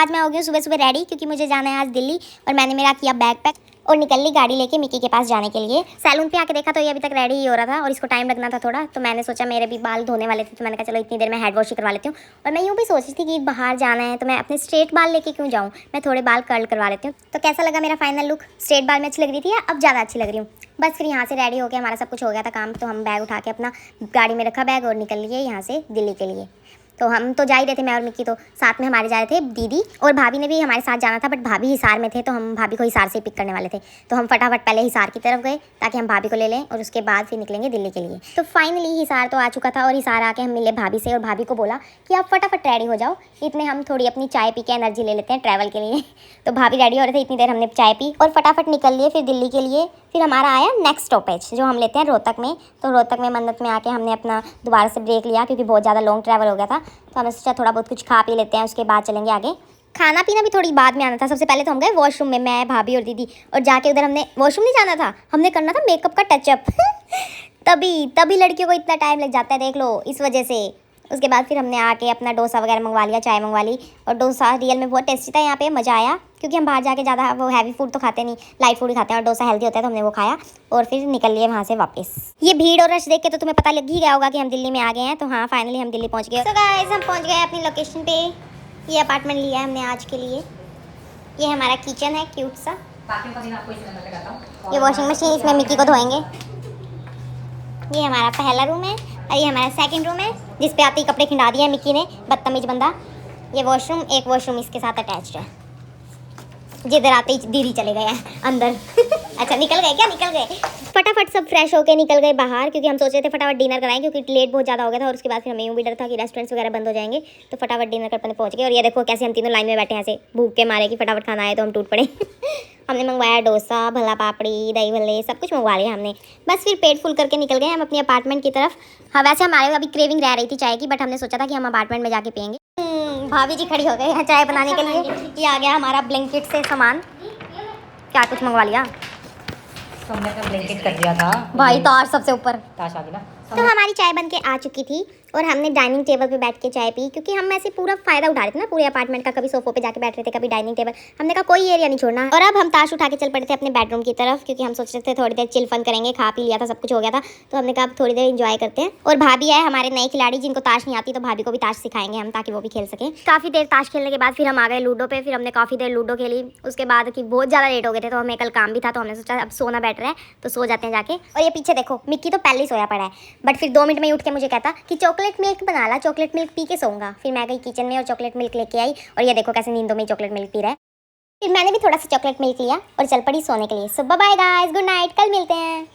आज मैं हो गई सुबह सुबह रेडी, क्योंकि मुझे जाना है आज दिल्ली। और मैंने मेरा किया बैग पैक और निकल ली गाड़ी लेके मिक्की के पास जाने के लिए। सैलून पे आके देखा तो ये अभी तक रेडी ही हो रहा था और इसको टाइम लगना था थोड़ा, तो मैंने सोचा मेरे भी बाल धोने वाले थे, तो मैंने कहा चलो इतनी देर में हेड वॉश ही करवा लेती हूँ। और मैं यूँ भी सोच रही थी कि बाहर जाना है तो मैं अपने स्ट्रेट बाल लेके क्यों जाऊँ, मैं थोड़े बाल कर्ल करवा लेती हूँ। तो कैसा लगा मेरा फाइनल लुक? स्ट्रेट बाल में अच्छी लग रही थी या अब ज़्यादा अच्छी लग रही हूँ? बस फिर यहाँ से रेडी हो गया, हमारा सब कुछ हो गया था काम, तो हम बैग उठा के अपना गाड़ी में रखा बैग और निकल लिए यहाँ से दिल्ली के लिए। तो हम तो जा ही रहे थे, मैं और मिक्की, तो साथ में हमारे जा रहे थे दीदी और भाभी ने भी हमारे साथ जाना था, बट भाभी हिसार में थे तो हम भाभी को हिसार से पिक करने वाले थे। तो हम फटाफट पहले हिसार की तरफ गए ताकि हम भाभी को ले लें और उसके बाद फिर निकलेंगे दिल्ली के लिए। तो फाइनली हिसार तो आ चुका था और हिसार आके हम मिले भाभी से और भाभी को बोला कि आप फटाफट रेडी हो जाओ, इतने हम थोड़ी अपनी चाय पी के एनर्जी ले लेते हैं ट्रैवल के लिए। तो भाभी रेडी हो रहे थे, इतनी देर हमने चाय पी और फटाफट निकल लिए फिर दिल्ली के लिए। फिर हमारा आया नेक्स्ट स्टॉपेज जो हम लेते हैं रोहतक में। तो रोहतक में मन्नत में आके हमने अपना दोबारा से ब्रेक लिया क्योंकि बहुत ज़्यादा लॉन्ग ट्रैवल हो गया था। तो हमने सोचा थोड़ा बहुत कुछ खा पी लेते हैं, उसके बाद चलेंगे आगे। खाना पीना भी थोड़ी बाद में आना था। सबसे पहले तो हम गए वॉशरूम में, मैं भाभी और दीदी, और जाके उधर हमने वॉशरूम नहीं जाना था, हमने करना था मेकअप का टचअप। तभी लड़कियों को इतना टाइम लग जाता है, देख लो, इस वजह से। उसके बाद फिर हमने आके अपना डोसा वगैरह मंगवा लिया, चाय मंगवा ली। और डोसा रियल में बहुत टेस्टी था, यहाँ पे मज़ा आया क्योंकि हम बाहर जाके ज़्यादा वो हैवी फूड तो खाते नहीं, लाइट फूड ही खाते हैं और डोसा हेल्दी होता है, तो हमने वो खाया और फिर निकल लिए वहाँ से वापस। ये भीड़ और रश देख के तो तुम्हें पता लग ही गया होगा कि हम दिल्ली में आ गए हैं। तो हाँ, फाइनली हम दिल्ली पहुँच गए। तो गाइस, हम पहुँच गए अपनी लोकेशन पे। ये अपार्टमेंट लिया है हमने आज के लिए। ये हमारा किचन है क्यूट सा। ये वॉशिंग मशीन, इसमें मिक्की को धोएंगे। ये हमारा पहला रूम है और ये हमारा सेकंड रूम है जिस पे आते ही कपड़े खिंडा दिए मिक्की ने, बदतमीज बंदा। ये वॉशरूम, एक वॉशरूम इसके साथ अटैच्ड है, जिधर आते ही दीदी चले गए हैं अंदर। अच्छा, निकल गए क्या? निकल गए। फटाफट सब फ्रेश होके निकल गए बाहर क्योंकि हम सोच रहे थे फटाफट डिनर कराएं क्योंकि लेट बहुत ज़्यादा हो गया था और उसके बाद फिर हमें यूँ भी डर था कि रेस्टोरेंट्स वगैरह बंद हो जाएंगे। तो फटाफट डिनर करने पहुँच गए और ये देखो कैसे हम तीनों लाइन में बैठे हैं ऐसे भूख के मारे कि फटाफट खाना आए तो हम टूट पड़े। हमने मंगवाया डोसा, भला पापड़ी, दही भल्ले, सब कुछ मंगवा लिया हमने। बस फिर पेट फुल करके निकल गए हम अपनी अपार्टमेंट की तरफ। हाँ, वैसे हमारे अभी क्रेविंग रह रही थी चाय की, बट हमने सोचा था कि हम अपार्टमेंट में जाके पियेंगे। भाभी जी खड़ी हो गई हैं चाय बनाने के लिए। ये आ गया हमारा ब्लैंकेट से सामान। क्या कुछ मंगवा लिया? हमने तो ब्लैंकेट कर दिया था भाई, ताश सबसे ऊपर। ताश आ गई ना। तो हमारी चाय बन के आ चुकी थी और हमने डाइनिंग टेबल पे बैठ के चाय पी क्योंकि हम ऐसे पूरा फायदा उठा रहे थे ना पूरे अपार्टमेंट का। कभी सोफों पे जाके बैठ रहे थे, कभी डाइनिंग टेबल, हमने कहा कोई एरिया नहीं छोड़ना। और अब हम ताश उठा के चल पड़े थे अपने बेडरूम की तरफ क्योंकि हम सोच रहे थे थोड़ी देर चिल फन करेंगे, खा पी लिया था, सब कुछ हो गया था, तो हमने कहा थोड़ी देर इंजॉय करते हैं। और भाभी आए हमारे नए खिलाड़ी जिनको ताश नहीं आती, तो भाभी को भी ताश सिखाएंगे हम ताकि वो भी खेल सके। काफ़ी देर ताश खेलने के बाद फिर हम आ गए लूडो पे। फिर हमने काफ़ी देर लूडो खेली। उसके बाद कि बहुत ज़्यादा लेट हो गए थे तो हमें कल काम भी था, तो हमने सोचा अब सोना बेटर है तो सो जाते हैं जाके। और ये पीछे देखो, मिक्की तो पहले ही सोया पड़ा है, बट फिर 2 मिनट में उठ के मुझे कहता कि चॉकलेट मिल्क बना ला, चॉकलेट मिल्क पी के सोऊंगा। फिर मैं गई किचन में और चॉकलेट मिल्क लेके आई और ये देखो कैसे नींदों में चॉकलेट मिल्क पी रहा है। फिर मैंने भी थोड़ा सा चॉकलेट मिल्क लिया और चल पड़ी सोने के लिए। सो बाय गाइस, गुड नाइट, कल मिलते हैं।